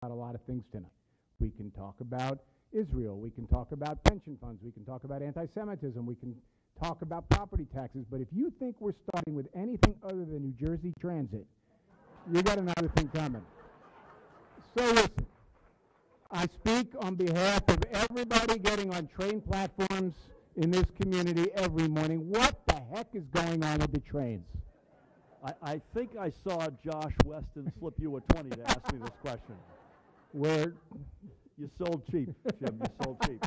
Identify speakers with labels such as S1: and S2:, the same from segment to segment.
S1: about a lot of things tonight. We can talk about Israel. We can talk about pension funds. We can talk about anti-Semitism. We can talk about property taxes. But if you think we're starting with anything other than New Jersey Transit, you got another thing coming. So listen, I speak on behalf of everybody getting on train platforms in this community every morning. What the heck is going on with the trains?
S2: I think I saw Josh Weston slip you a 20 to ask me this question.
S1: Where
S2: you sold cheap, Jim. You sold cheap.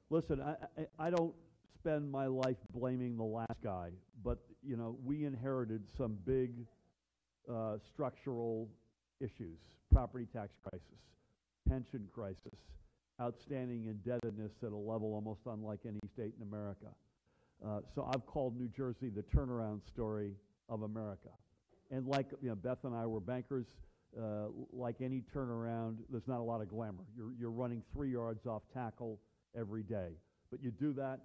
S2: Listen, I don't spend my life blaming the last guy, but you know we inherited some big structural issues: property tax crisis, pension crisis, outstanding indebtedness at a level almost unlike any state in America. So I've called New Jersey the turnaround story of America. And like Beth and I were bankers, like any turnaround, there's not a lot of glamour. You're running 3 yards off tackle every day. But you do that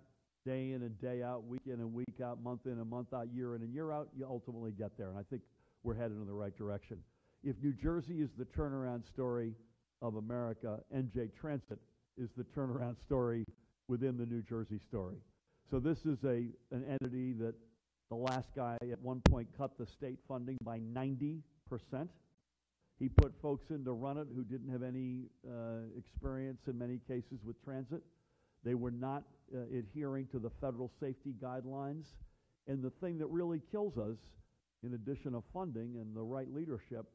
S2: day in and day out, week in and week out, month in and month out, year in and year out, you ultimately get there. And I think we're headed in the right direction. If New Jersey is the turnaround story of America, NJ Transit is the turnaround story within the New Jersey story. So this is an entity that the last guy at one point cut the state funding by 90%. He put folks in to run it who didn't have any experience in many cases with transit. They were not adhering to the federal safety guidelines. And the thing that really kills us, in addition to funding and the right leadership,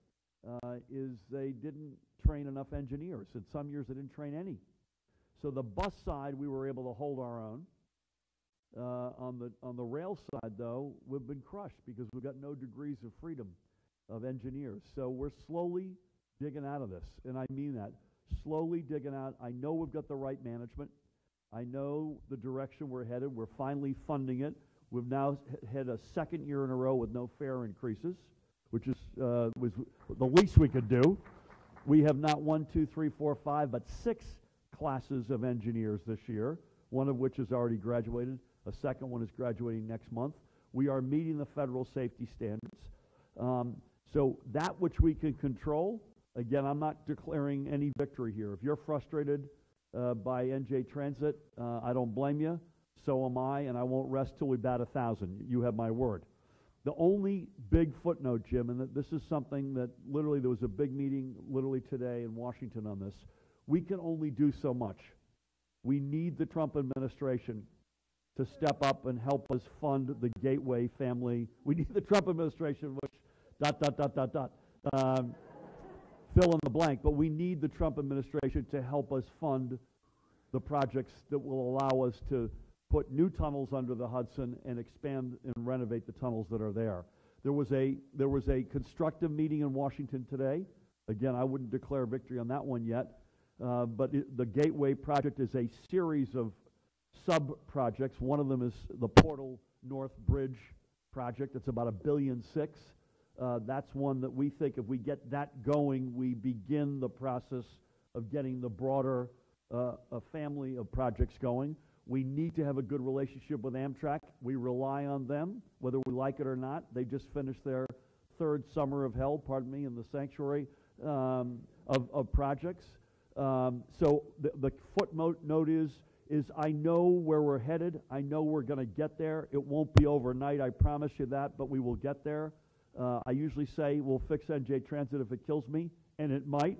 S2: is they didn't train enough engineers. In some years, they didn't train any. So the bus side, we were able to hold our own. On the rail side, though, we've been crushed because we've got no degrees of freedom of engineers. So we're slowly digging out of this, and I mean that. Slowly digging out. I know we've got the right management. I know the direction we're headed. We're finally funding it. We've now had a second year in a row with no fare increases, which is was the least we could do. We have not 1, 2, 3, 4, 5, but 6 classes of engineers this year, one of which has already graduated. A second one is graduating next month. We are meeting the federal safety standards. So that which we can control, again, I'm not declaring any victory here. If you're frustrated by NJ Transit, I don't blame you. So am I, and I won't rest till we bat 1,000. You have my word. The only big footnote, Jim, and this is something that literally there was a big meeting literally today in Washington on this. We can only do so much. We need the Trump administration to step up and help us fund the Gateway family. We need the Trump administration, which ... fill in the blank, but we need the Trump administration to help us fund the projects that will allow us to put new tunnels under the Hudson and expand and renovate the tunnels that are there. There was a constructive meeting in Washington today. Again, I wouldn't declare victory on that one yet, but the Gateway project is a series of sub-projects. One of them is the Portal North Bridge project. It's about $1.6 billion. That's one that we think if we get that going, we begin the process of getting the broader family of projects going. We need to have a good relationship with Amtrak. We rely on them, whether we like it or not. They just finished their 3rd summer of hell, pardon me, in the sanctuary of projects. So the footnote is I know where we're headed. I know we're going to get there. It won't be overnight, I promise you that, but we will get there. I usually say we'll fix NJ Transit if it kills me, and it might.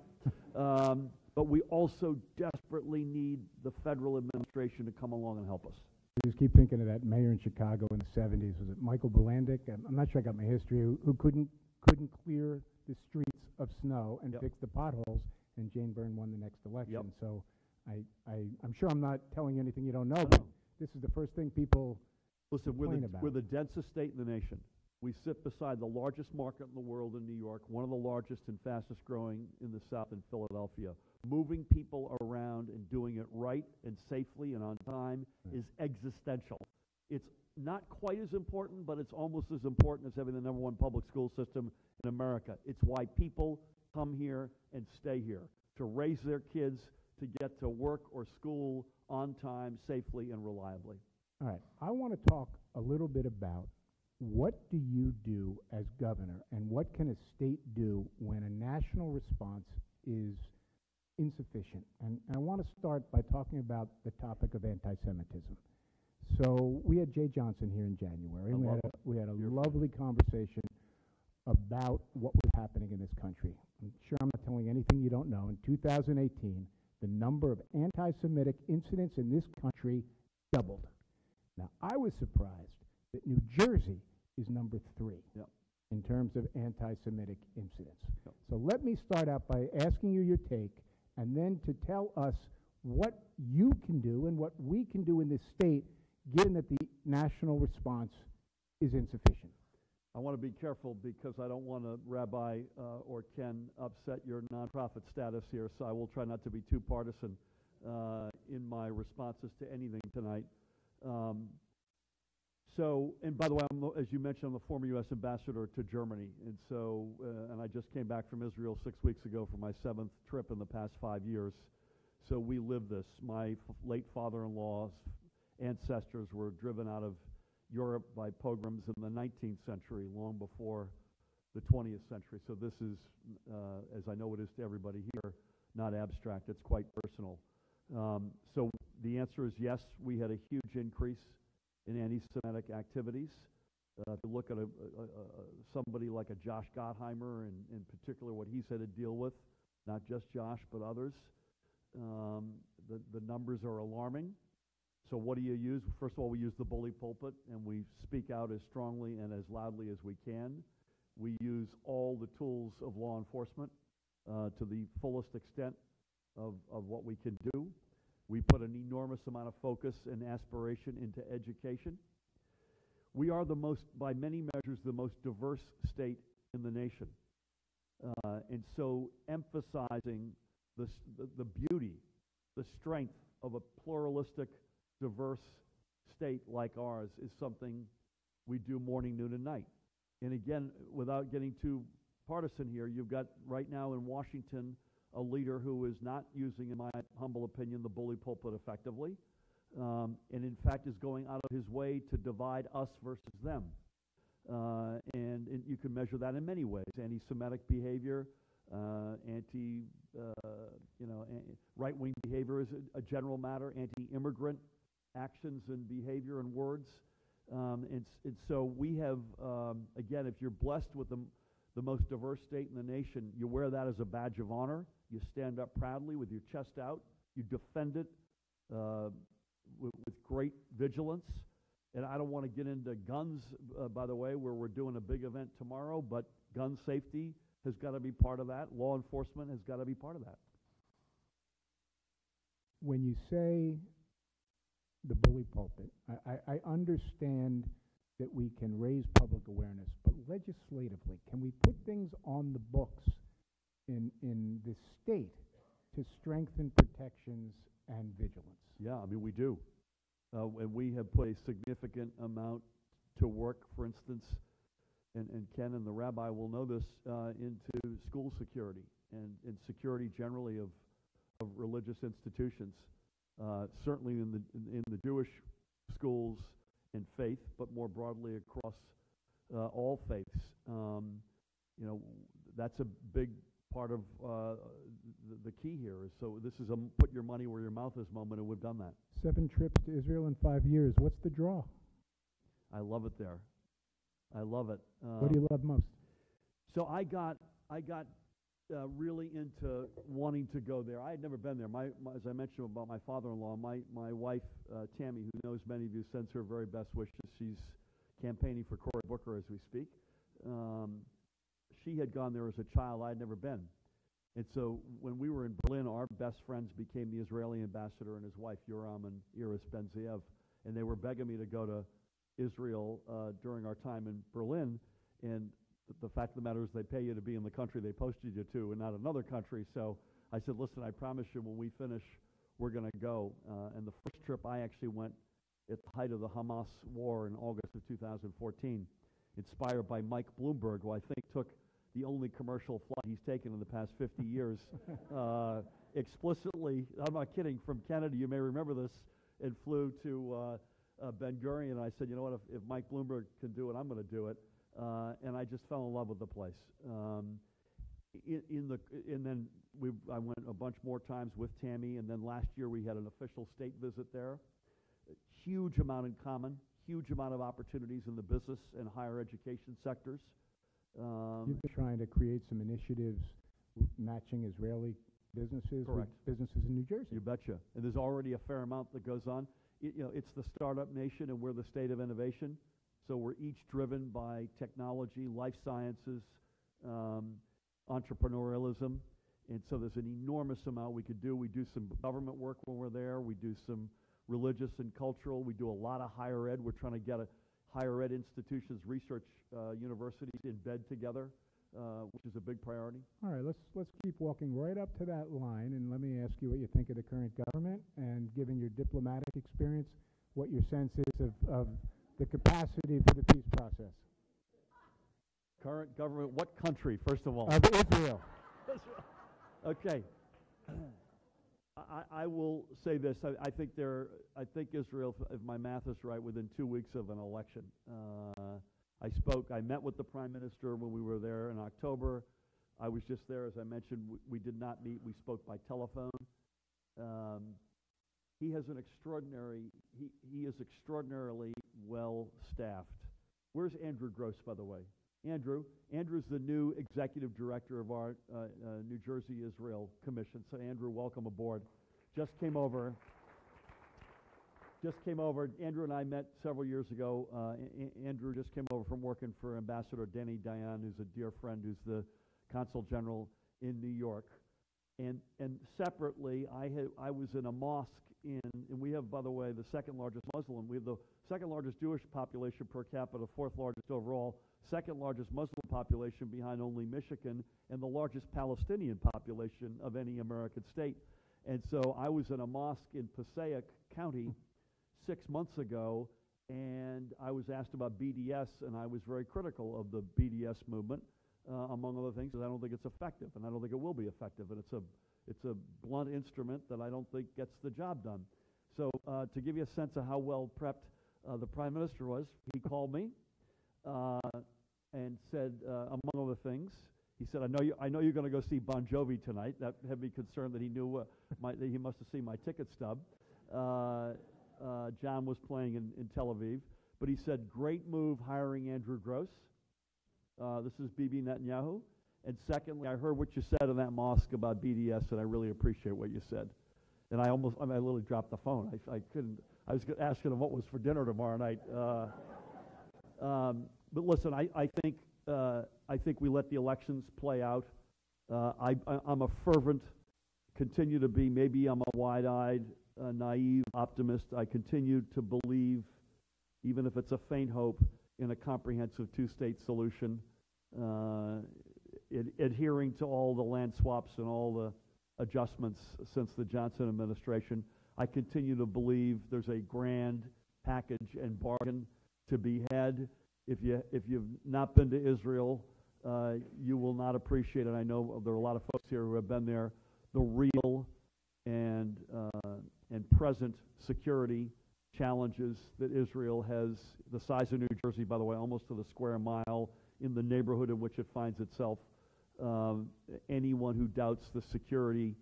S2: But we also desperately need the federal administration to come along and help us.
S1: I just keep thinking of that mayor in Chicago in the 70s. Was it Michael Bilandic? I'm not sure I got my history. Who couldn't clear the streets of snow and fix the potholes, and Jane Byrne won the next election. So I'm sure I'm not telling you anything you don't know, but this is the first thing people complain about.
S2: We're the densest state in the nation. We sit beside the largest market in the world in New York, one of the largest and fastest growing in the South in Philadelphia. Moving people around and doing it right and safely and on time is existential. It's not quite as important, but it's almost as important as having the #1 public school system in America. It's why people come here and stay here, to raise their kids, to get to work or school on time, safely and reliably.
S1: All right. I want to talk a little bit about what do you do as governor, and what can a state do when a national response is insufficient. And I want to start by talking about the topic of anti-Semitism. So we had Jay Johnson here in January, and we had a lovely conversation about what was happening in this country. I'm sure I'm not telling anything you don't know. In 2018, the number of anti-Semitic incidents in this country doubled. Now, I was surprised that New Jersey is number 3 in terms of anti-Semitic incidents. So let me start out by asking you your take, and then to tell us what you can do and what we can do in this state, given that the national response is insufficient.
S2: I want to be careful because I don't want to, Rabbi or Ken, upset your nonprofit status here, so I will try not to be too partisan in my responses to anything tonight. And by the way, as you mentioned, I'm the former U.S. ambassador to Germany, and so, and I just came back from Israel 6 weeks ago for my 7th trip in the past 5 years. So we live this. My late father-in-law's ancestors were driven out of Europe by pogroms in the 19th century, long before the 20th century. So this is, as I know it is to everybody here, not abstract. It's quite personal. So the answer is yes, we had a huge increase in anti-Semitic activities. If you look at somebody like a Josh Gottheimer, and in particular what he's had to deal with, not just Josh, but others, the numbers are alarming. So what do you use? First of all, we use the bully pulpit, and we speak out as strongly and as loudly as we can. We use all the tools of law enforcement to the fullest extent of what we can do. We put an enormous amount of focus and aspiration into education. We are the most, by many measures, the most diverse state in the nation. And so emphasizing the beauty, the strength of a pluralistic, diverse state like ours is something we do morning, noon, and night. And again, without getting too partisan here, you've got right now in Washington a leader who is not using, in my humble opinion, the bully pulpit effectively, and in fact is going out of his way to divide us versus them. And you can measure that in many ways: anti-Semitic behavior, right-wing behavior is a general matter, anti-immigrant actions and behavior and words. And so we have, again, if you're blessed with the most diverse state in the nation, you wear that as a badge of honor. You stand up proudly with your chest out. You defend it with great vigilance. And I don't want to get into guns, by the way, where we're doing a big event tomorrow, but gun safety has got to be part of that. Law enforcement has got to be part of that.
S1: When you say the bully pulpit, I understand that we can raise public awareness, but legislatively, can we put things on the books in the state to strengthen protections and vigilance?
S2: Yeah, I mean, we do. And we have put a significant amount to work, for instance, and Ken and the rabbi will know this, into school security and security generally of religious institutions. Certainly in the Jewish schools and faith, but more broadly across all faiths. That's a big part of the key here. So this is a put your money where your mouth is moment, and we've done that.
S1: 7 trips to Israel in 5 years. What's the draw?
S2: I love it there. I love it.
S1: What do you love most?
S2: So I got really into wanting to go there. I had never been there. As I mentioned about my father-in-law, my wife, Tammy, who knows many of you, sends her very best wishes. She's campaigning for Cory Booker as we speak. She had gone there as a child. I had never been. And so when we were in Berlin, our best friends became the Israeli ambassador and his wife, Yoram and Iris Ben-Ziev, and they were begging me to go to Israel during our time in Berlin. And the fact of the matter is they pay you to be in the country they posted you to and not another country. So I said, listen, I promise you when we finish, we're going to go. And the first trip I actually went at the height of the Hamas war in August of 2014, inspired by Mike Bloomberg, who I think took the only commercial flight he's taken in the past 50 years, explicitly, I'm not kidding, from Kennedy, you may remember this, and flew to Ben Gurion. And I said, you know what, if Mike Bloomberg can do it, I'm going to do it. And I just fell in love with the place. and then I went a bunch more times with Tammy, and then last year we had an official state visit there. A huge amount in common, huge amount of opportunities in the business and higher education sectors.
S1: You've been trying to create some initiatives matching Israeli businesses
S2: Correct.
S1: with businesses in New Jersey.
S2: You betcha. And there's already a fair amount that goes on. It's the startup nation, and we're the state of innovation. So we're each driven by technology, life sciences, entrepreneurialism. And so there's an enormous amount we could do. We do some government work when we're there. We do some religious and cultural. We do a lot of higher ed. We're trying to get higher ed institutions, research universities in bed together, which is a big priority.
S1: All right, let's keep walking right up to that line, and let me ask you what you think of the current government, and given your diplomatic experience, what your sense is of the capacity for the peace process.
S2: Current government, what country, first of all?
S1: Of Israel.
S2: Okay. I will say this. I think Israel, if my math is right, within 2 weeks of an election. I met with the Prime Minister when we were there in October. I was just there, as I mentioned. We did not meet. We spoke by telephone. He is extraordinarily well staffed. Where's Andrew Gross, by the way? Andrew's the new executive director of our New Jersey Israel Commission. So Andrew, welcome aboard. Just came over. Andrew and I met several years ago. Andrew just came over from working for Ambassador Danny Dayan, who's a dear friend, who's the Consul General in New York. And separately, I was in a mosque and we have, by the way, the second largest Muslim. We have the second largest Jewish population per capita, fourth largest overall, second largest Muslim population behind only Michigan, and the largest Palestinian population of any American state. And so I was in a mosque in Passaic County 6 months ago, and I was asked about BDS, and I was very critical of the BDS movement, among other things, because I don't think it's effective, and I don't think it will be effective, and it's a blunt instrument that I don't think gets the job done. So to give you a sense of how well prepped the Prime Minister was, he called me and said, among other things, he said, I know you're going to go see Bon Jovi tonight. That had me concerned that he knew that he must have seen my ticket stub. John was playing in Tel Aviv. But he said, great move hiring Andrew Gross. This is Bibi Netanyahu. And secondly, I heard what you said in that mosque about BDS, and I really appreciate what you said. And I literally dropped the phone. I was asking him what was for dinner tomorrow night. But listen, I think we let the elections play out. I'm a fervent, continue to be, maybe I'm a wide-eyed, naive optimist. I continue to believe, even if it's a faint hope, in a comprehensive two-state solution, adhering to all the land swaps and all the adjustments since the Johnson administration. I continue to believe there's a grand package and bargain to be had. If you've not been to Israel, you will not appreciate it. I know there are a lot of folks here who have been there. The real and present security challenges that Israel has, the size of New Jersey, by the way, almost to the square mile, in the neighborhood in which it finds itself. Anyone who doubts the security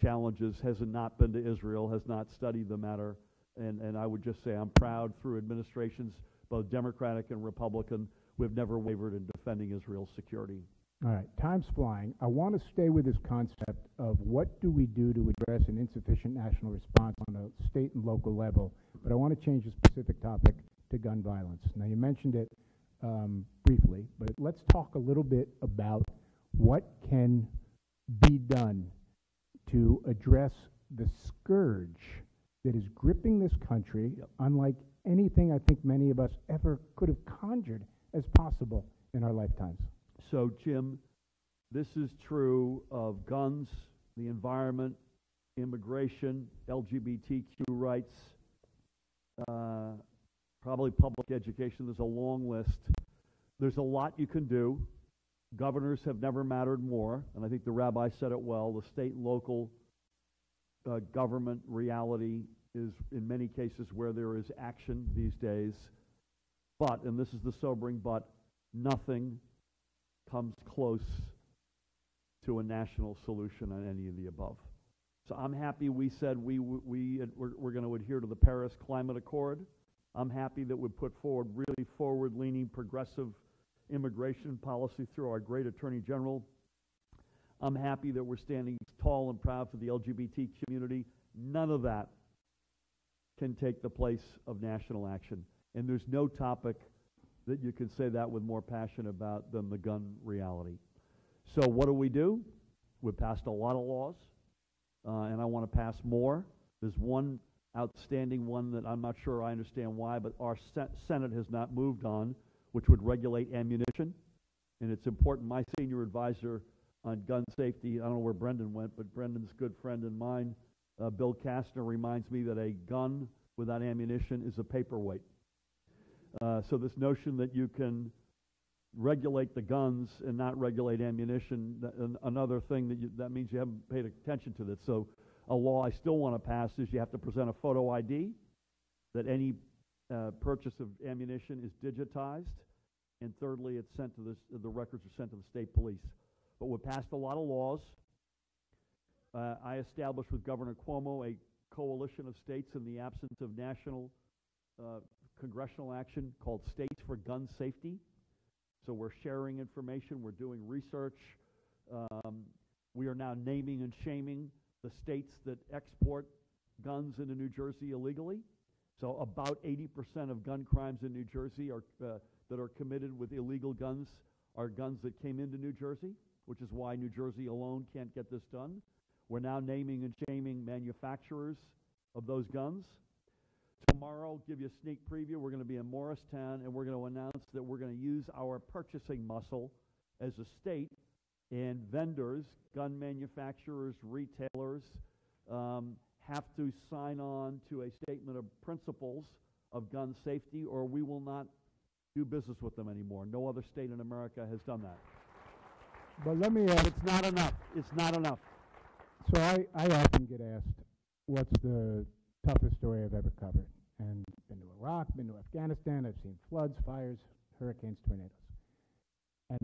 S2: challenges has not been to Israel, has not studied the matter, and I would just say I'm proud through administrations, both Democratic and Republican, we've never wavered in defending Israel's security.
S1: All right, time's flying. I want to stay with this concept of what do we do to address an insufficient national response on a state and local level, but I want to change the specific topic to gun violence. Now, you mentioned it briefly, but let's talk a little bit about what can be done to address the scourge that is gripping this country, unlike anything I think many of us ever could have conjured as possible in our lifetimes.
S2: So, Jim, this is true of guns, the environment, immigration, LGBTQ rights, probably public education. There's a long list. There's a lot you can do. Governors have never mattered more, and I think the rabbi said it well. The state and local government reality is, in many cases, where there is action these days. But, and this is the sobering but, nothing comes close to a national solution on any of the above. So I'm happy we said we're going to adhere to the Paris Climate Accord. I'm happy that we put forward really forward-leaning, progressive immigration policy through our great Attorney General. I'm happy that we're standing tall and proud for the LGBT community. None of that can take the place of national action. And there's no topic that you can say that with more passion about than the gun reality. So what do? We've passed a lot of laws, and I want to pass more. There's one outstanding one that I'm not sure I understand why, but our Senate has not moved on, which would regulate ammunition. And it's important. My senior advisor on gun safety, I don't know where Brendan went, but Brendan's good friend and mine, Bill Kastner, reminds me that a gun without ammunition is a paperweight. So this notion that you can regulate the guns and not regulate ammunition, another thing that means you haven't paid attention to this. So a law I still want to pass is you have to present a photo ID, that any purchase of ammunition is digitized, and thirdly, it's sent to the records are sent to the state police. But we passed a lot of laws. I established with Governor Cuomo a coalition of states in the absence of national congressional action called States for Gun Safety. So we're sharing information, we're doing research. We are now naming and shaming the states that export guns into New Jersey illegally. So about 80% of gun crimes in New Jersey that are committed with illegal guns are guns that came into New Jersey, which is why New Jersey alone can't get this done. We're now naming and shaming manufacturers of those guns. Tomorrow, give you a sneak preview, we're going to be in Morristown, and we're going to announce that we're going to use our purchasing muscle as a state, and vendors, gun manufacturers, retailers, have to sign on to a statement of principles of gun safety, or we will not do business with them anymore. No other state in America has done that.
S1: But let me ask.
S2: It's not enough. It's not enough.
S1: So I often get asked, what's the toughest story I've ever covered? And been to Iraq, been to Afghanistan, I've seen floods, fires, hurricanes, tornadoes.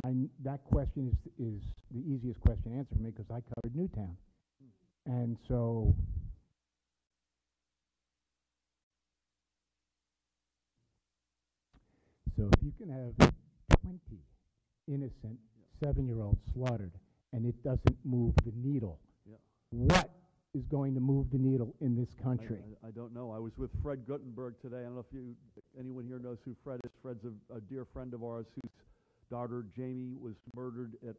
S1: And that question is the easiest question to answer for me because I covered Newtown. And so if you can have 20 innocent 7-year-olds slaughtered and it doesn't move the needle, what is going to move the needle in this country?
S2: I don't know. I was with Fred Guttenberg today. I don't know if anyone here knows who Fred is. Fred's a dear friend of ours whose daughter Jamie was murdered at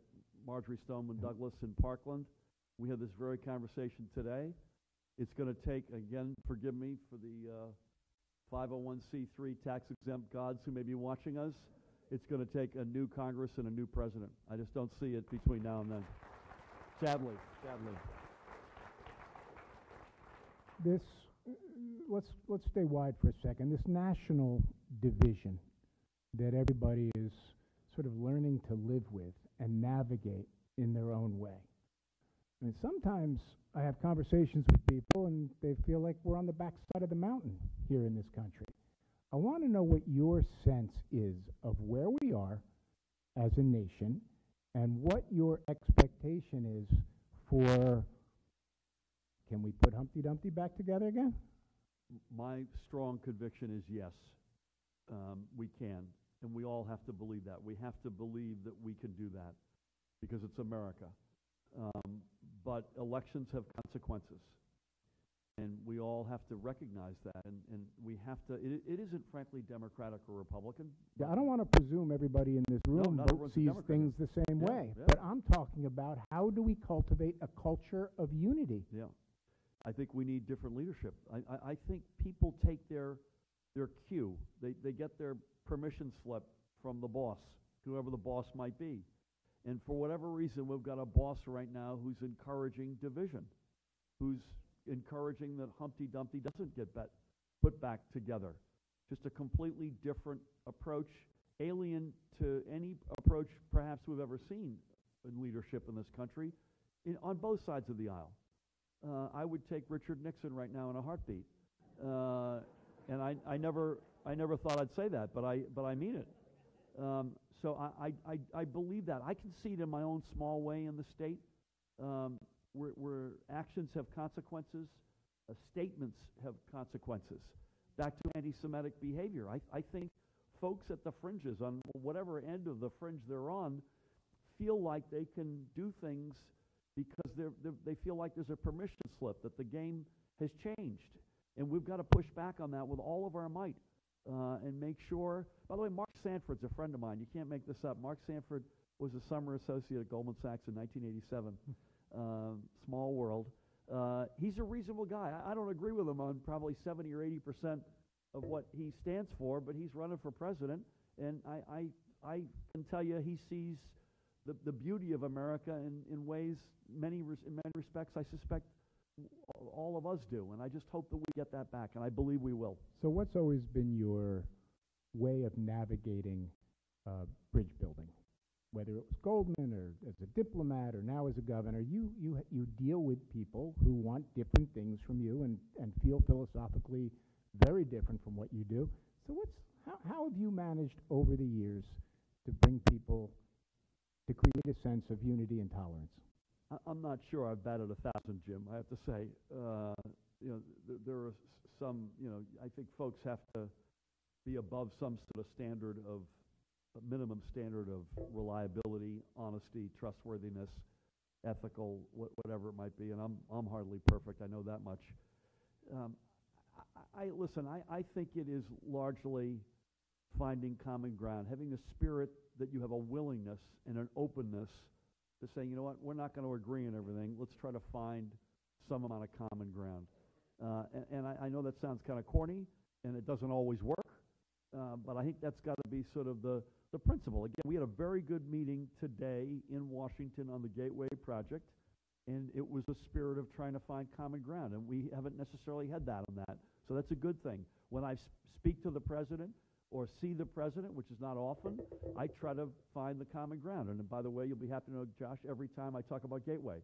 S2: Marjorie Stoneman Douglas in Parkland. We had this very conversation today. It's going to take, again, forgive me for the 501c3 tax-exempt gods who may be watching us, it's going to take a new Congress and a new president. I just don't see it between now and then. Sadly.
S1: Let's stay wide for a second. This national division that everybody is sort of learning to live with and navigate in their own way. I mean, sometimes I have conversations with people and they feel like we're on the backside of the mountain here in this country. I want to know what your sense is of where we are as a nation and what your expectation is for, can we put Humpty Dumpty back together again?
S2: My strong conviction is yes, we can. And we all have to believe that. We have to believe that we can do that because it's America. But elections have consequences. And we all have to recognize that. And we have to, it isn't frankly Democratic or Republican.
S1: Yeah, I don't want to presume everybody in this room sees things the same way.
S2: Yeah.
S1: But I'm talking about how do we cultivate a culture of unity?
S2: Yeah. I think we need different leadership. I think people take their cue. They get their permission slip from the boss, whoever the boss might be. And for whatever reason, we've got a boss right now who's encouraging division, who's encouraging that Humpty Dumpty doesn't get put back together. Just a completely different approach, alien to any approach perhaps we've ever seen in leadership in this country, on both sides of the aisle. I would take Richard Nixon right now in a heartbeat. And I never thought I'd say that, but I mean it. So I believe that. I can see it in my own small way in the state. where actions have consequences, statements have consequences. Back to anti-Semitic behavior. I think folks at the fringes, on whatever end of the fringe they're on, feel like they can do things because they feel like there's a permission slip, that the game has changed. And we've got to push back on that with all of our might and make sure. By the way, Mark Sanford's a friend of mine. You can't make this up. Mark Sanford was a summer associate at Goldman Sachs in 1987. Small world. He's a reasonable guy. I don't agree with him on probably 70 or 80% of what he stands for, but he's running for president, and I can tell you he sees the beauty of America in ways, in many respects, I suspect all of us do, and I just hope that we get that back, and I believe we will.
S1: So what's always been your way of navigating bridge building? Whether it was Goldman or as a diplomat or now as a governor, you deal with people who want different things from you and feel philosophically very different from what you do. So how have you managed over the years to bring people to create a sense of unity and tolerance?
S2: I'm not sure I've batted 1,000, Jim. I have to say, there are some. I think folks have to be above some sort of standard of a minimum standard of reliability, honesty, trustworthiness, ethical, whatever it might be. And I'm hardly perfect. I know that much. I think it is largely finding common ground, having a spirit that you have a willingness and an openness to say, you know what, we're not going to agree on everything. Let's try to find some amount of common ground. And I know that sounds kind of corny, and it doesn't always work, but I think that's got to be sort of the principle. Again, we had a very good meeting today in Washington on the Gateway project, and it was a spirit of trying to find common ground, and we haven't necessarily had that on that. So that's a good thing. When I speak to the president or see the president, which is not often, I try to find the common ground. And by the way, you'll be happy to know, Josh, every time I talk about Gateway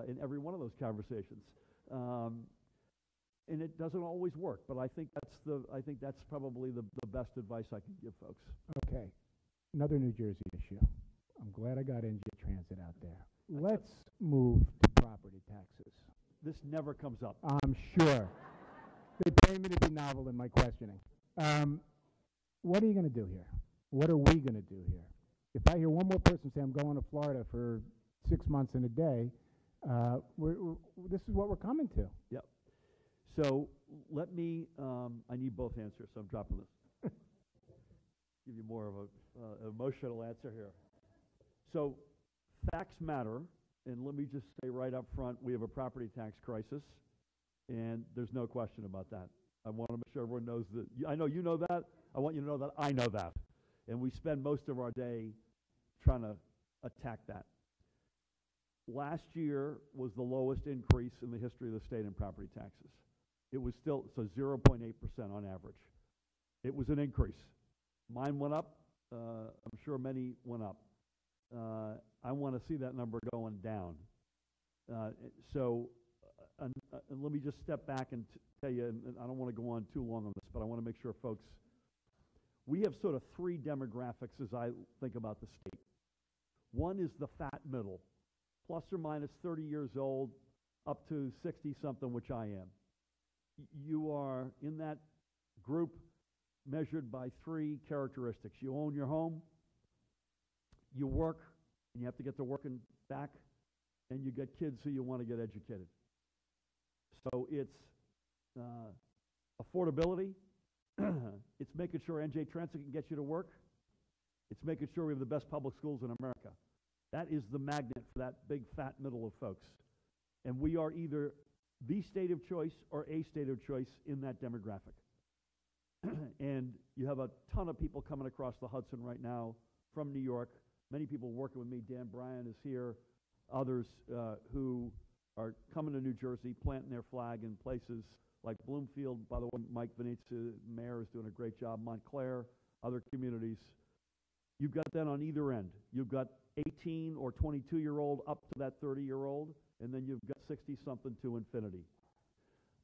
S2: in every one of those conversations. And it doesn't always work, but I think that's probably the best advice I can give folks.
S1: Okay. Another New Jersey issue. I'm glad I got NJ Transit out there. Let's move to property taxes.
S2: This never comes up.
S1: I'm sure. They pay me to be novel in my questioning. What are you going to do here? What are we going to do here? If I hear one more person say, I'm going to Florida for 6 months and a day, this is what we're coming to.
S2: Yep. So let me, I need both answers, so I'm dropping this. Give you more of an emotional answer here. So facts matter, and let me just say right up front, we have a property tax crisis, and there's no question about that. I want to make sure everyone knows that. I know you know that. I want you to know that I know that. And we spend most of our day trying to attack that. Last year was the lowest increase in the history of the state in property taxes. It was still, so 0.8% on average. It was an increase. Mine went up. I'm sure many went up. I want to see that number going down. And let me just step back and tell you, and I don't want to go on too long on this, but I want to make sure folks, we have sort of three demographics as I think about the state. One is the fat middle, plus or minus 30 years old, up to 60-something, which I am. You are in that group measured by three characteristics. You own your home, you work, and you have to get to work and back, and you get kids who you want to get educated. So it's affordability. It's making sure NJ Transit can get you to work. It's making sure we have the best public schools in America. That is the magnet for that big fat middle of folks. And we are either the state of choice or a state of choice in that demographic. And you have a ton of people coming across the Hudson right now from New York. Many people working with me. Dan Bryan is here. Others who are coming to New Jersey, planting their flag in places like Bloomfield. By the way, Mike Venezia, mayor, is doing a great job. Montclair, other communities. You've got that on either end. You've got 18 or 22-year-old up to that 30-year-old, and then you've got 60-something to infinity.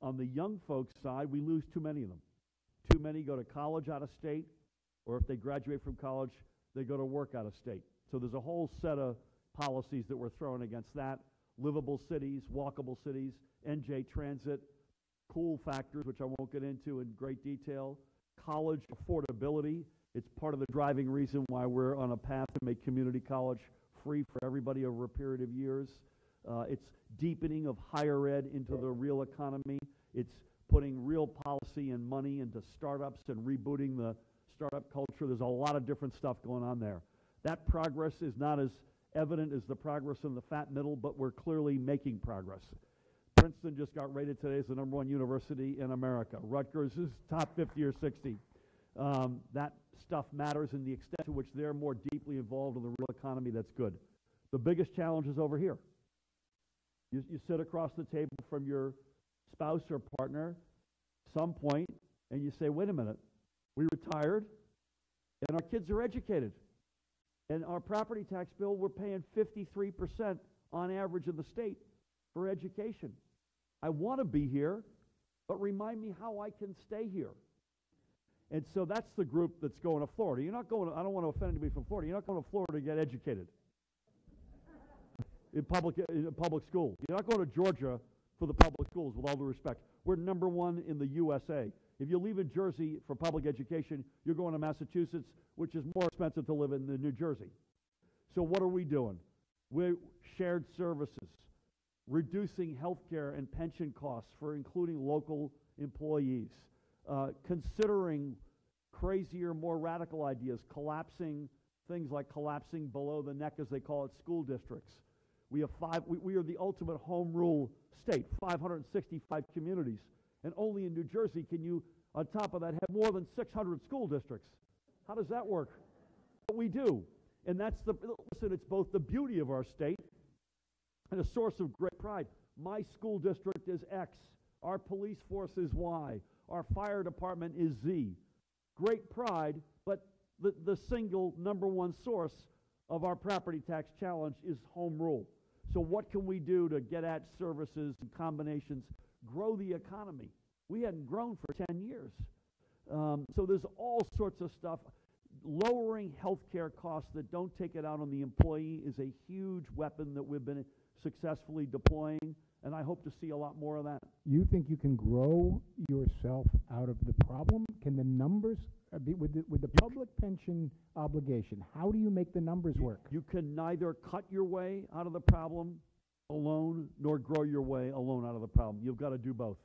S2: On the young folks' side, we lose too many of them. Too many go to college out of state, or if they graduate from college, they go to work out of state. So there's a whole set of policies that we're throwing against that. livable cities, walkable cities, NJ Transit, cool factors, which I won't get into in great detail, college affordability. It's part of the driving reason why we're on a path to make community college free for everybody over a period of years. It's deepening of higher ed into the real economy. It's putting real policy and money into startups and rebooting the startup culture. There's a lot of different stuff going on there. That progress is not as evident as the progress in the fat middle, but we're clearly making progress. Princeton just got rated today as the #1 university in America. Rutgers is top 50 or 60. That stuff matters, and the extent to which they're more deeply involved in the real economy, that's good. The biggest challenge is over here. You sit across the table from your spouse or partner some point, and you say, wait a minute, we retired, and our kids are educated. And our property tax bill, we're paying 53% on average in the state for education. I want to be here, but remind me how I can stay here. And so that's the group that's going to Florida. You're not going to, I don't want to offend anybody from Florida, you're not going to Florida to get educated in public school. You're not going to Georgia for the public schools, with all due respect. We're #1 in the USA. If you leave in Jersey for public education, you're going to Massachusetts, which is more expensive to live in than New Jersey. So what are we doing? We're shared services, reducing health care and pension costs for including local employees, considering crazier, more radical ideas, collapsing things like collapsing below the neck, as they call it, school districts. We have we are the ultimate home rule state, 565 communities. And only in New Jersey can you, on top of that, have more than 600 school districts. How does that work? But we do. And that's listen, it's both the beauty of our state and a source of great pride. My school district is X. Our police force is Y. Our fire department is Z. Great pride, but the single #1 source of our property tax challenge is home rule. So what can we do to get at services and combinations, grow the economy? We hadn't grown for 10 years. So there's all sorts of stuff. Lowering healthcare costs that don't take it out on the employee is a huge weapon that we've been successfully deploying, and I hope to see a lot more of that.
S1: You think you can grow yourself out of the problem? Can the numbers, with the public pension obligation, how do you make the numbers work?
S2: You can neither cut your way out of the problem alone, nor grow your way alone out of the problem. You've got to do both.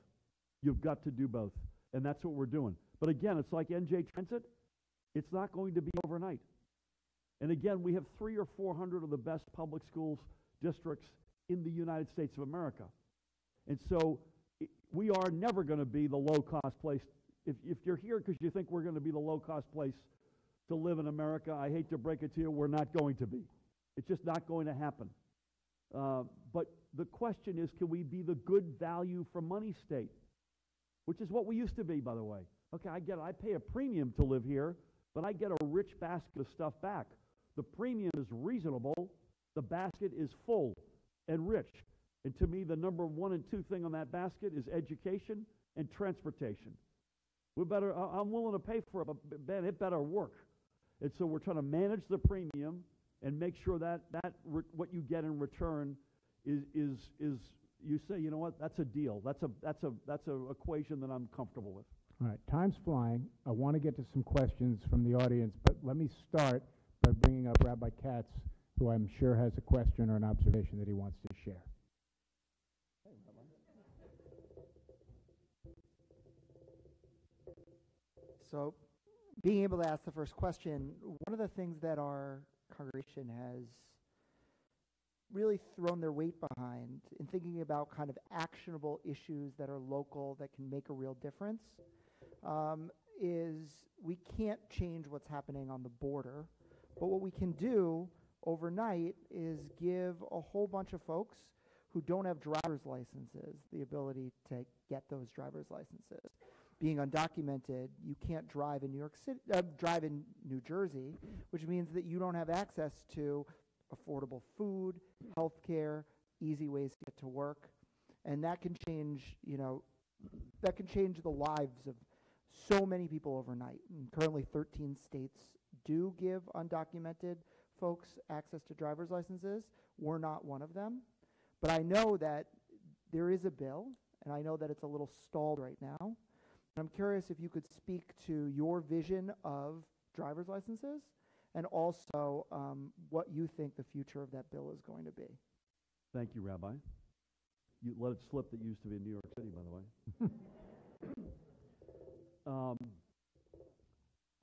S2: You've got to do both, and that's what we're doing. But again, it's like NJ Transit. It's not going to be overnight. And again, we have 300 or 400 of the best public schools districts in the United States of America. And so we are never going to be the low-cost place. If you're here because you think we're going to be the low-cost place to live in America, I hate to break it to you, we're not going to be. It's just not going to happen. But the question is, can we be the good value for money state? Which is what we used to be, by the way. Okay, I get it. I pay a premium to live here, but I get a rich basket of stuff back. The premium is reasonable. The basket is full and rich. And to me, the #1 and 2 thing on that basket is education and transportation. I'm willing to pay for it, but man, it better work. And so we're trying to manage the premium and make sure that what you get in return is you say, you know what, that's a deal. That's a equation that I'm comfortable with.
S1: All right, time's flying. I want to get to some questions from the audience, but let me start by bringing up Rabbi Katz, who I'm sure has a question or an observation that he wants to share.
S3: So, being able to ask the first question, one of the things that our congregation has really thrown their weight behind in thinking about kind of actionable issues that are local that can make a real difference is we can't change what's happening on the border, but what we can do overnight is give a whole bunch of folks who don't have driver's licenses the ability to get those driver's licenses. Being undocumented, you can't drive in New York City, drive in New Jersey, which means that you don't have access to affordable food, health care, easy ways to get to work, and that can change, that can change the lives of so many people overnight. And currently, 13 states do give undocumented folks access to driver's licenses. We're not one of them, But I know that there is a bill, and I know that it's a little stalled right now. I'm curious if you could speak to your vision of driver's licenses and also what you think the future of that bill is going to be.
S2: Thank you, Rabbi. You let it slip that you used to be in New York City, by the way.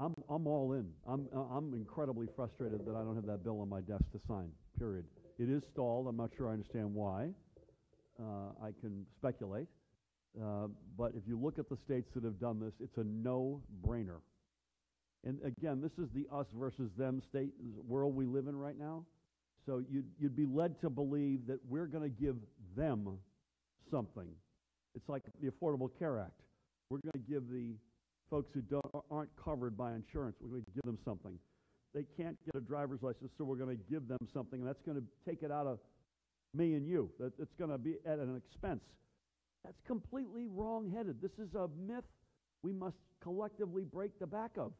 S2: I'm all in. I'm incredibly frustrated that I don't have that bill on my desk to sign, period. It is stalled. I'm not sure I understand why. I can speculate. But if you look at the states that have done this, it's a no-brainer. And again, this is the us versus them state world we live in right now. So you'd be led to believe that we're going to give them something. It's like the Affordable Care Act. We're going to give the folks who aren't covered by insurance, we're going to give them something. They can't get a driver's license, so we're going to give them something, and that's going to take it out of me and you. It's going to be at an expense. That's completely wrong-headed. This is a myth we must collectively break the back of.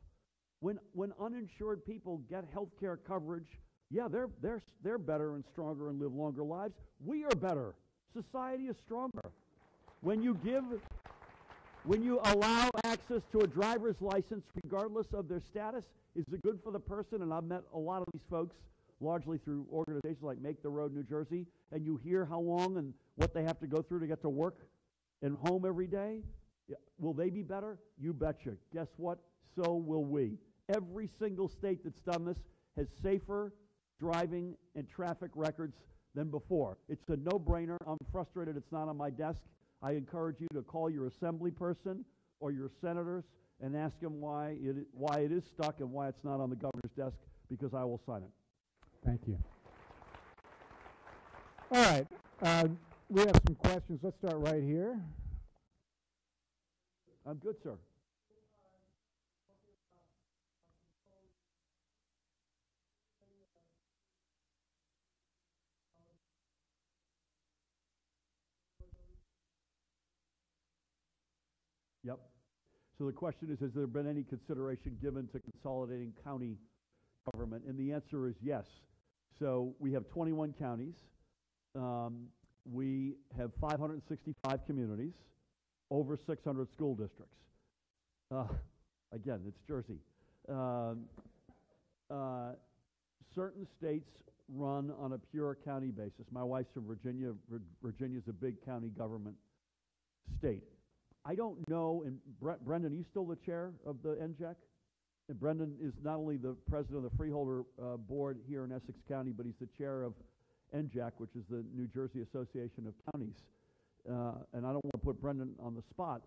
S2: When uninsured people get health care coverage, yeah, they're better and stronger and live longer lives. We are better. Society is stronger. When you allow access to a driver's license regardless of their status, is it good for the person? And I've met a lot of these folks, largely through organizations like Make the Road New Jersey, and you hear how long and what they have to go through to get to work and home every day. Yeah. Will they be better? You betcha. Guess what? So will we. Every single state that's done this has safer driving and traffic records than before. It's a no-brainer. I'm frustrated it's not on my desk. I encourage you to call your assembly person or your senators and ask them why it is stuck and why it's not on the governor's desk, because I will sign it.
S1: Thank you. All right. We have some questions. Let's start right here.
S2: I'm good, sir. Yep. So the question is, has there been any consideration given to consolidating county government? And the answer is yes. So we have 21 counties. We have 565 communities, over 600 school districts. Again, it's Jersey. Certain states run on a pure county basis. My wife's from Virginia. Virginia's a big county government state. I don't know, and Brendan, are you still the chair of the NJAC? And Brendan is not only the president of the Freeholder Board here in Essex County, but he's the chair of NJAC, which is the New Jersey Association of Counties. And I don't want to put Brendan on the spot,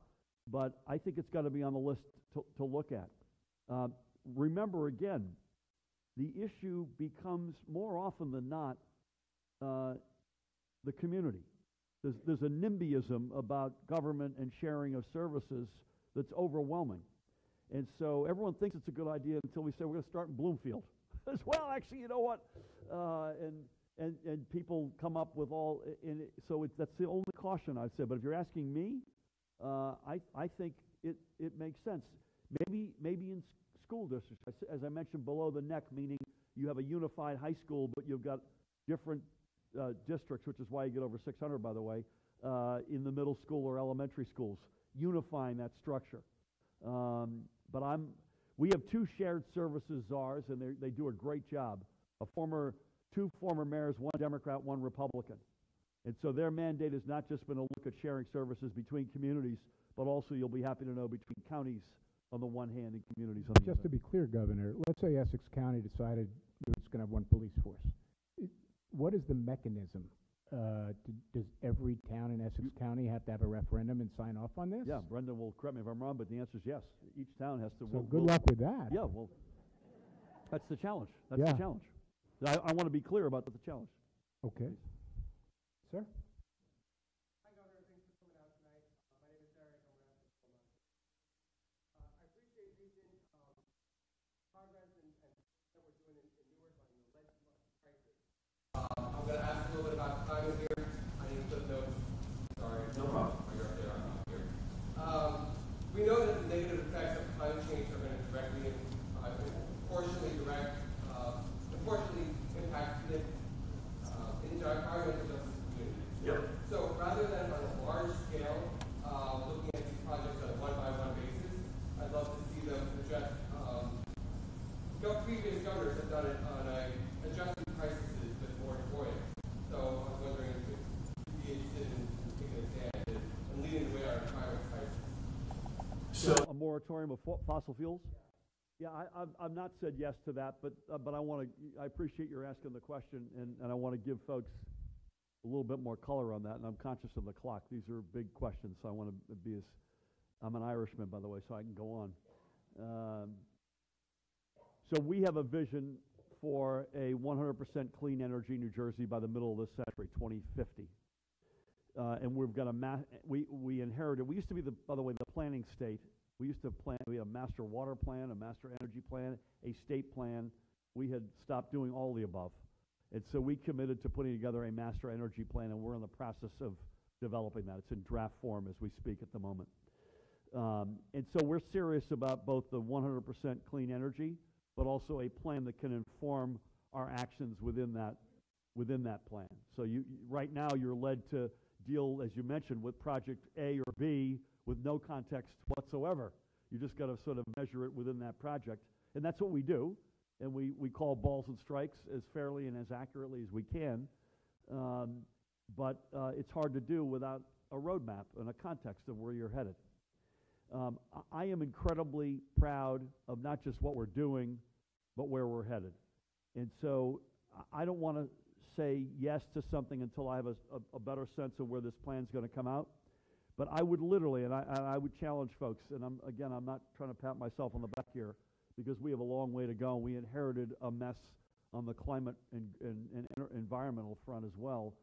S2: but I think it's got to be on the list to look at. Remember, again, the issue becomes more often than not the community. There's a NIMBYism about government and sharing of services that's overwhelming. And so everyone thinks it's a good idea until we say we're going to start in Bloomfield. As well, actually, you know what? And people come up with all, so that's the only caution I'd say. But if you're asking me, I think it makes sense. Maybe in school districts, as I mentioned, below the neck, meaning you have a unified high school, but you've got different districts, which is why you get over 600, by the way, in the middle school or elementary schools, unifying that structure. But we have two shared services czars, and they do a great job. Two former mayors, one Democrat, one Republican. And so their mandate has not just been to look at sharing services between communities, but also, you'll be happy to know, between counties on the one hand and communities on the other.
S1: Just to be clear, Governor, let's say Essex County decided we're just going to have one police force. What is the mechanism? Does every town in Essex County have to have a referendum and sign off on this?
S2: Yeah, Brendan will correct me if I'm wrong, but the answer is yes. Each town has to.
S1: So good luck with that.
S2: Yeah, well, that's the challenge. That's the challenge. I want to be clear about the challenge.
S1: Okay. Sir?
S4: Hi, Governor. Thanks for coming out tonight. My name is Eric. I'm with Essex County. I appreciate recent progress that we're doing in Newark on the lead crisis. I'm going to ask a little bit about climate here. I need to put notes. Sorry. No problem. You're up there. I'm not here. We know that the negative effects of climate change are going to directly, proportionally impact environmental justice community.
S2: moratorium of fossil fuels? Yeah, I've not said yes to that, but I appreciate your asking the question, and I want to give folks a little bit more color on that, and I'm conscious of the clock. These are big questions, so I want to be as, I'm an Irishman, by the way, so I can go on. So we have a vision for a 100% clean energy New Jersey by the middle of this century, 2050. And we've got we inherited, we used to be, by the way, the planning state. We used to plan, we had a master water plan, a master energy plan, a state plan. We had stopped doing all the above. And so we committed to putting together a master energy plan, and we're in the process of developing that. It's in draft form as we speak at the moment. And so we're serious about both the 100% clean energy, but also a plan that can inform our actions within that plan. So right now you're led to deal, as you mentioned, with project A or B with no context whatsoever. You just got to sort of measure it within that project. And that's what we do. And we call balls and strikes as fairly and as accurately as we can. But it's hard to do without a roadmap and a context of where you're headed. I am incredibly proud of not just what we're doing, but where we're headed. And so I don't want to say yes to something until I have a better sense of where this plan's going to come out. But I would literally, and I would challenge folks, and I'm not trying to pat myself on the back here, because we have a long way to go. We inherited a mess on the climate and environmental front as well.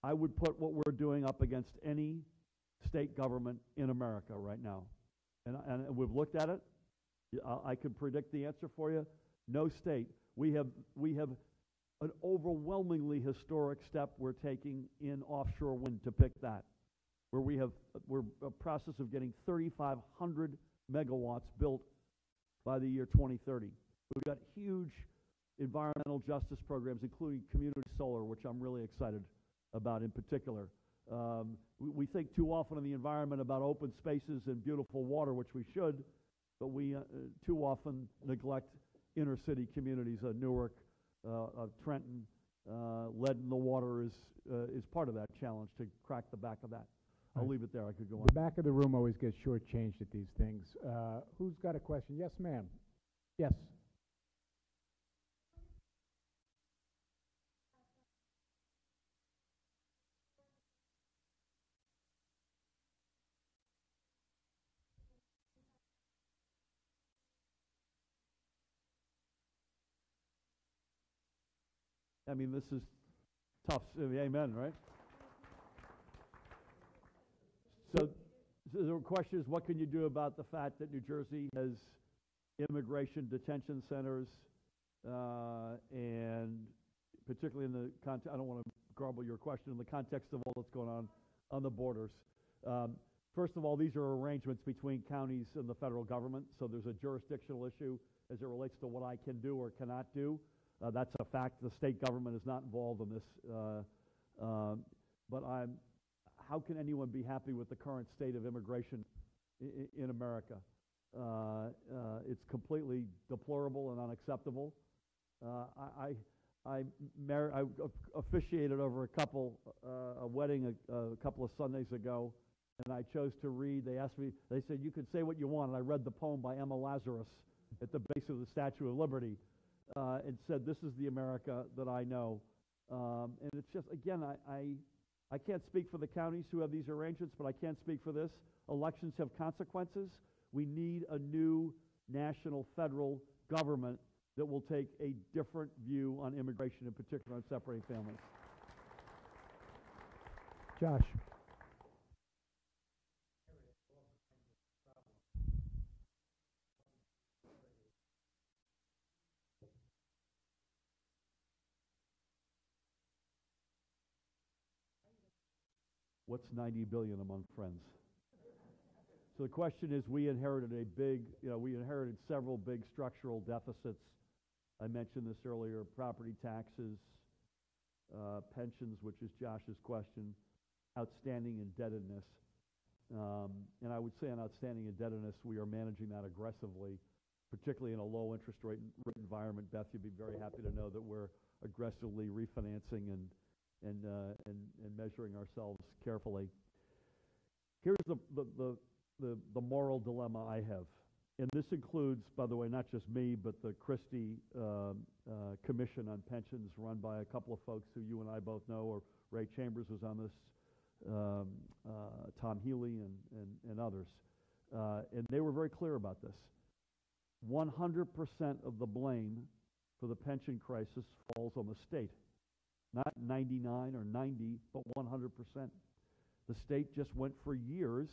S2: I would put what we're doing up against any state government in America right now. And we've looked at it. I can predict the answer for you. No state. We have an overwhelmingly historic step we're taking in offshore wind, to pick that, where we're a process of getting 3,500 megawatts built by the year 2030. We've got huge environmental justice programs, including community solar, which I'm really excited about in particular. We think too often in the environment about open spaces and beautiful water, which we should, but we too often neglect inner city communities. Newark, Trenton, lead in the water is part of that challenge to crack the back of that. I'll leave it there. I could go on.
S1: The back of the room always gets shortchanged at these things. Who's got a question? Yes, ma'am. Yes.
S2: I mean, this is tough. Amen, right? So the question is, what can you do about the fact that New Jersey has immigration detention centers, and particularly in the context, I don't want to garble your question, in the context of all that's going on the borders. First of all, these are arrangements between counties and the federal government, so there's a jurisdictional issue as it relates to what I can do or cannot do. That's a fact. The state government is not involved in this. But how can anyone be happy with the current state of immigration in America? It's completely deplorable and unacceptable. I officiated over a wedding a couple of Sundays ago, and I chose to read. They asked me, they said, you could say what you want, and I read the poem by Emma Lazarus at the base of the Statue of Liberty, and said, this is the America that I know. And it's just, again, I can't speak for the counties who have these arrangements, but I can speak for this. Elections have consequences. We need a new national federal government that will take a different view on immigration, in particular on separating families.
S1: Josh.
S2: What's 90 billion among friends? So the question is, we inherited several big structural deficits. I mentioned this earlier: property taxes, pensions, which is Josh's question, outstanding indebtedness. And I would say on outstanding indebtedness, we are managing that aggressively, particularly in a low interest rate environment. Beth, you'd be very happy to know that we're aggressively refinancing and measuring ourselves carefully. Here's the the moral dilemma I have. And this includes, by the way, not just me, but the Christie Commission on Pensions run by a couple of folks who you and I both know, or Ray Chambers was on this, Tom Healy and others. And they were very clear about this. 100% of the blame for the pension crisis falls on the state. Not 99 or 90, but 100%. The state just went for years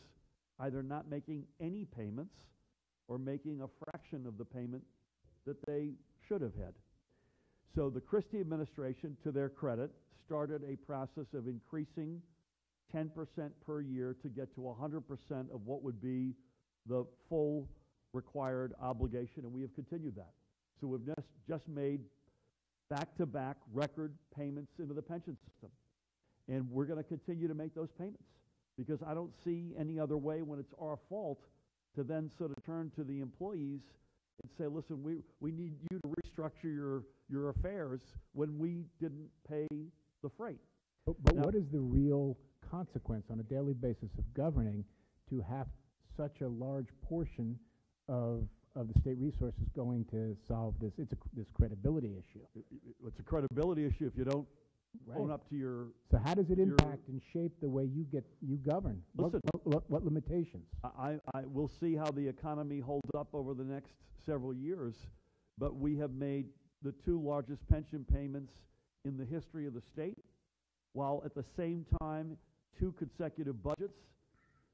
S2: either not making any payments or making a fraction of the payment that they should have had. So the Christie administration, to their credit, started a process of increasing 10% per year to get to 100% of what would be the full required obligation, and we have continued that. So we've just made back-to-back record payments into the pension system. And we're going to continue to make those payments, because I don't see any other way when it's our fault to then sort of turn to the employees and say, listen, we need you to restructure your affairs when we didn't pay the freight.
S1: But now, what is the real consequence on a daily basis of governing to have such a large portion of the state resources going to solve this? It's this credibility issue.
S2: It's a credibility issue if you don't own up to your...
S1: So how does it impact and shape the way you govern?
S2: Listen,
S1: what limitations?
S2: I will see how the economy holds up over the next several years, but we have made the two largest pension payments in the history of the state, while at the same time 2 consecutive budgets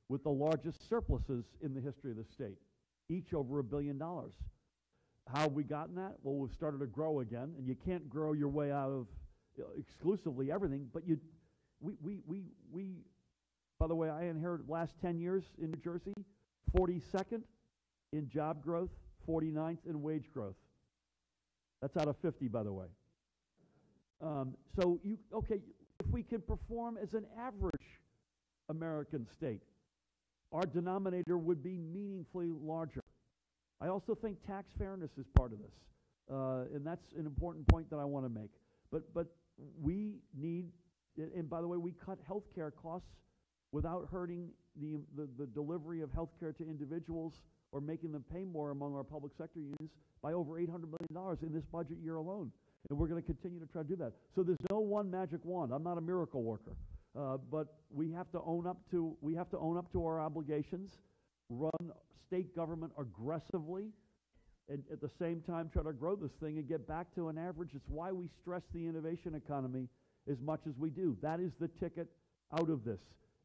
S2: with the largest surpluses in the history of the state, each over $1 billion. How have we gotten that? Well, we've started to grow again, and you can't grow your way out of exclusively everything, but by the way, I inherited last 10 years in New Jersey, 42nd in job growth, 49th in wage growth. That's out of 50, by the way. So if we can perform as an average American state, our denominator would be meaningfully larger. I also think tax fairness is part of this, and that's an important point that I want to make. But we need, and by the way, we cut healthcare costs without hurting the delivery of healthcare to individuals or making them pay more among our public sector unions by over $800 million in this budget year alone. And we're going to continue to try to do that. So there's no one magic wand. I'm not a miracle worker. But we have to own up to our obligations, run state government aggressively, and at the same time try to grow this thing and get back to an average. It's why we stress the innovation economy as much as we do. That is the ticket out of this.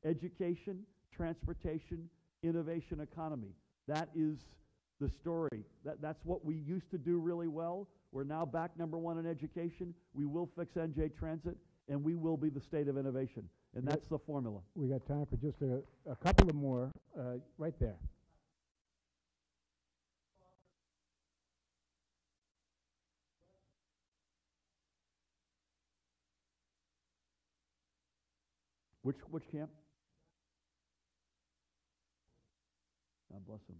S2: Education, transportation, innovation economy. That is the story. That's what we used to do really well. We're now back #1 in education. We will fix NJ Transit, and we will be the state of innovation. And that's the formula.
S1: We got time for just a couple of more right there.
S2: Which camp? God bless him.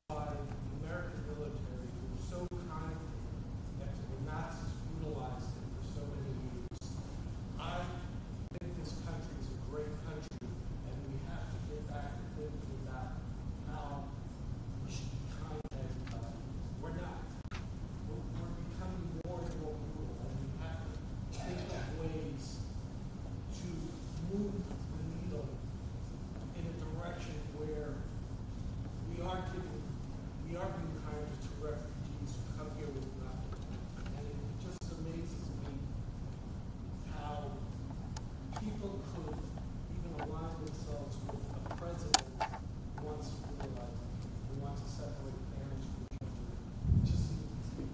S4: By the American military, who were so kind that the Nazis utilized it for so many years. I think this country is a great country, and we have to get back to thinking about how we should be kind and we're not. We're becoming more and more brutal, and we have to think of ways to move the needle in a direction where we are being kind to refugees who come here with nothing. And it just amazes me how people could even align themselves with a president who wants to separate parents from children. It just seems to me.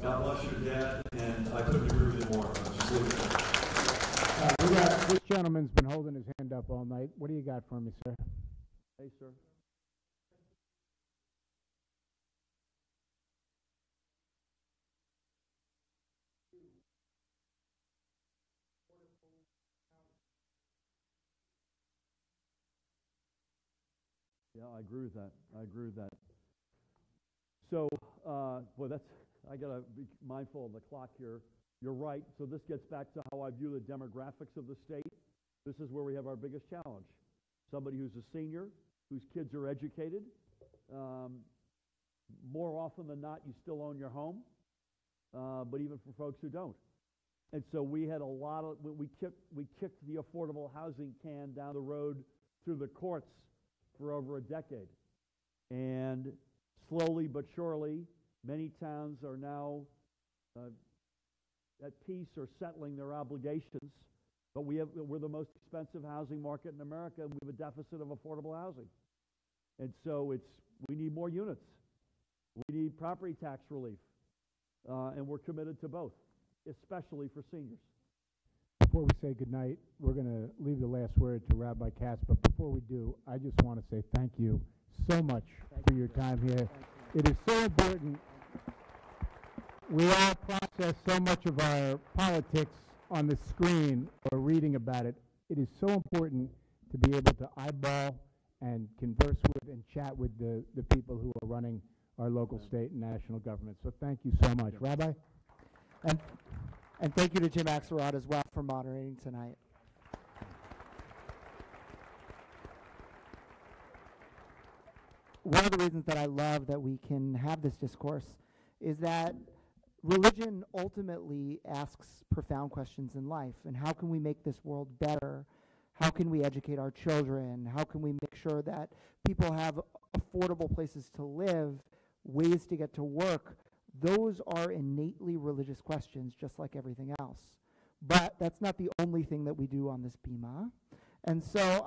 S5: God bless your dad, and I couldn't agree with you more. Just leave it there.
S1: This gentleman's been holding his hand up all night. What do you got for me, sir?
S2: Hey, sir. Yeah, I agree with that. So, I got to be mindful of the clock here. You're right. So this gets back to how I view the demographics of the state. This is where we have our biggest challenge. Somebody who's a senior, whose kids are educated. More often than not, you still own your home, but even for folks who don't. And so we had a lot of, we kicked the affordable housing can down the road through the courts for over a decade. And slowly but surely, many towns are now at peace or settling their obligations. But we're the most expensive housing market in America, and we have a deficit of affordable housing. And so we need more units. We need property tax relief. And we're committed to both, especially for seniors.
S1: Before we say goodnight, we're going to leave the last word to Rabbi Katz. But before we do, I just want to say thank you so much for your time here. It is so important. We all process so much of our politics on the screen or reading about it. It is so important to be able to eyeball and converse with and chat with the people who are running our local, state, and national government. So thank you so much. Rabbi?
S3: And thank you to Jim Axelrod as well for moderating tonight. One of the reasons that I love that we can have this discourse is that religion ultimately asks profound questions in life. And how can we make this world better? How can we educate our children? How can we make sure that people have affordable places to live, ways to get to work? Those are innately religious questions, just like everything else. But that's not the only thing that we do on this Bima. And so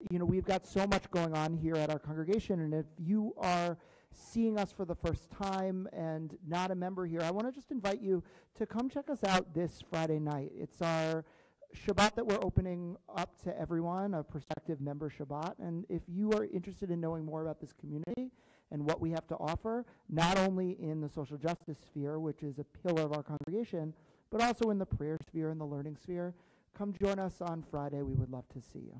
S3: we've got so much going on here at our congregation, and if you are seeing us for the first time and not a member here, I want to just invite you to come check us out this Friday night. It's our Shabbat that we're opening up to everyone, a prospective member Shabbat. And if you are interested in knowing more about this community and what we have to offer, not only in the social justice sphere, which is a pillar of our congregation, but also in the prayer sphere and the learning sphere, come join us on Friday. We would love to see you.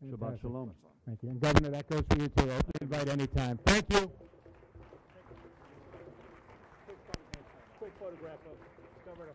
S2: Shabbat shalom.
S1: Thank you. And Governor, that goes for you too. Open invite anytime. Thank you.
S4: Quick photograph of Governor.